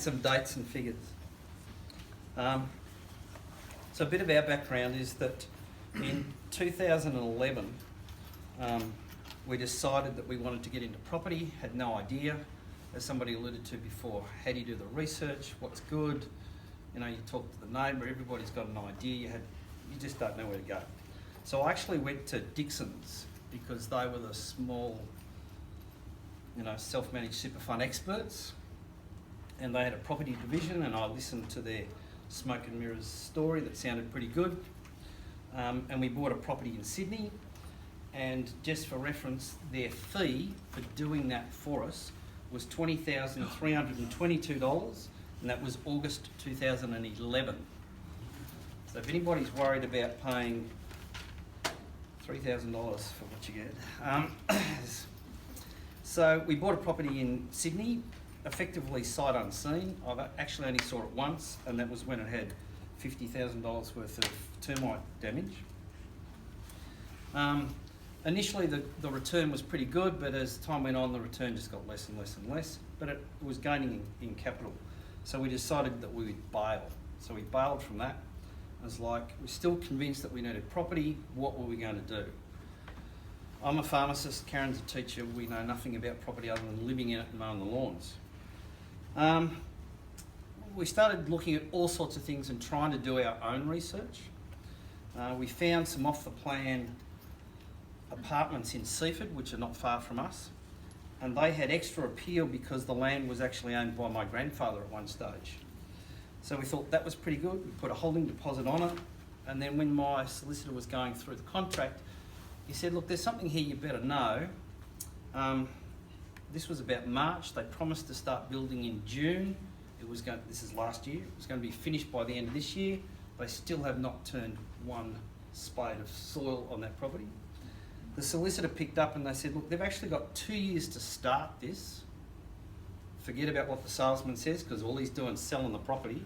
some dates and figures. So a bit of our background is that in 2011, we decided that we wanted to get into property, had no idea, as somebody alluded to before, how do you do the research, what's good, you know, you talk to the neighbour, everybody's got an idea, you just don't know where to go. So I actually went to Dixon's because they were the small, you know, self-managed super fund experts, and they had a property division, and I listened to their smoke and mirrors story that sounded pretty good. And we bought a property in Sydney, and just for reference, their fee for doing that for us was $20,322, and that was August 2011. So if anybody's worried about paying $3,000 for what you get. So we bought a property in Sydney, effectively sight unseen. I've actually only saw it once, and that was when it had $50,000 worth of termite damage. Initially the return was pretty good, but as time went on the return just got less and less and less, but it was gaining in capital. So we decided that we would bail. So we bailed from that. I was like, we're still convinced that we needed property, what were we going to do? I'm a pharmacist, Karen's a teacher, we know nothing about property other than living in it and mowing the lawns. We started looking at all sorts of things and trying to do our own research. We found some off-the-plan apartments in Seaford, which are not far from us, and they had extra appeal because the land was actually owned by my grandfather at one stage. So we thought that was pretty good. We put a holding deposit on it, and then when my solicitor was going through the contract, he said, look, there's something here you better know. This was about March. They promised to start building in June. This is last year. It was going to be finished by the end of this year. They still have not turned one spade of soil on that property. The solicitor picked up and they said, look, they've actually got 2 years to start this. Forget about what the salesman says, because all he's doing is selling the property.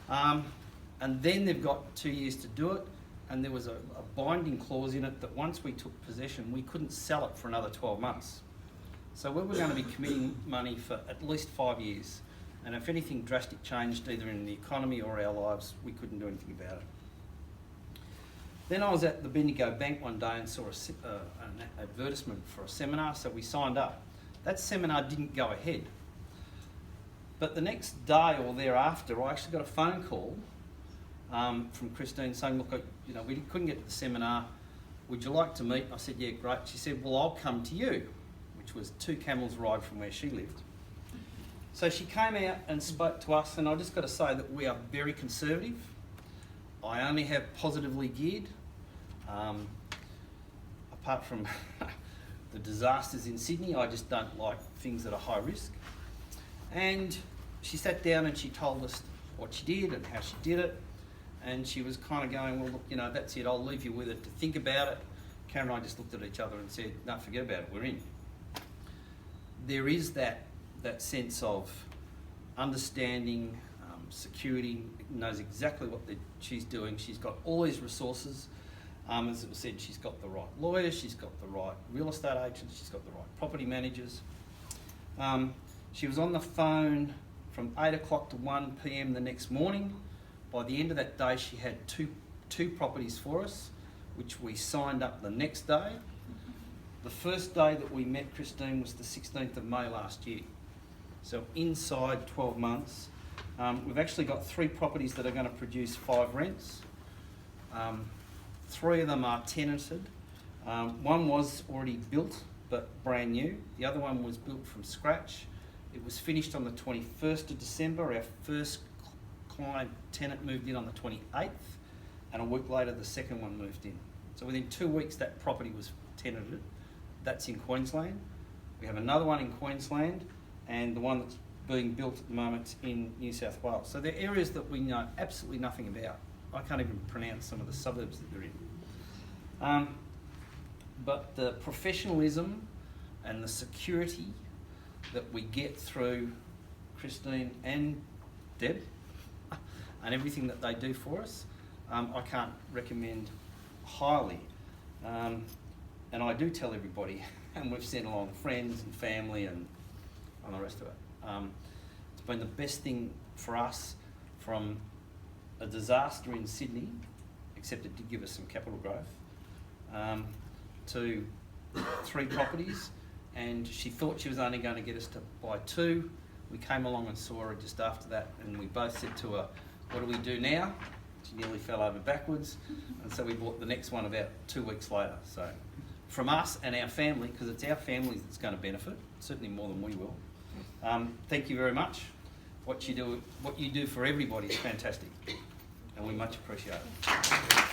And then they've got 2 years to do it. And there was a binding clause in it that once we took possession, we couldn't sell it for another 12 months. So we were going to be committing money for at least 5 years. And if anything drastic changed, either in the economy or our lives, we couldn't do anything about it. Then I was at the Bendigo Bank one day and saw an advertisement for a seminar, so we signed up. That seminar didn't go ahead. But the next day or thereafter, I actually got a phone call from Christine saying, look, you know, we couldn't get to the seminar. Would you like to meet? I said, yeah, great. She said, well, I'll come to you, which was 2 camels ride from where she lived. So she came out and spoke to us, and I just got to say that we are very conservative. I only have positively geared, apart from the disasters in Sydney. I just don't like things that are high risk. And she sat down and she told us what she did and how she did it. And she was kind of going, well, look, you know, that's it, I'll leave you with it to think about it. Karen and I just looked at each other and said, no, forget about it, we're in. There is that sense of understanding, security, knows exactly what she's doing. She's got all these resources. As it was said, she's got the right lawyers, she's got the right real estate agents, she's got the right property managers. She was on the phone from 8 o'clock to 1 p.m. the next morning. By the end of that day, she had two properties for us, which we signed up the next day. The first day that we met Christine was the 16th of May last year. So inside 12 months, we've actually got 3 properties that are going to produce 5 rents. 3 of them are tenanted. One was already built, but brand new. The other one was built from scratch. It was finished on the 21st of December. Our first client tenant moved in on the 28th, and a week later the second one moved in. So within 2 weeks that property was tenanted. That's in Queensland. We have another one in Queensland, and the one that's being built at the moment in New South Wales. So they're areas that we know absolutely nothing about. I can't even pronounce some of the suburbs that they're in. But the professionalism and the security that we get through Christine and Deb and everything that they do for us, I can't recommend highly. And I do tell everybody, and we've sent along friends and family and the rest of it. It's been the best thing for us from a disaster in Sydney, except it did give us some capital growth, to 3 properties, and she thought she was only going to get us to buy 2. We came along and saw her just after that, and we both said to her, what do we do now? She nearly fell over backwards, and so we bought the next one about 2 weeks later. So from us and our family, because it's our family that's going to benefit, certainly more than we will. Thank you very much. What you do for everybody is fantastic, and we much appreciate it.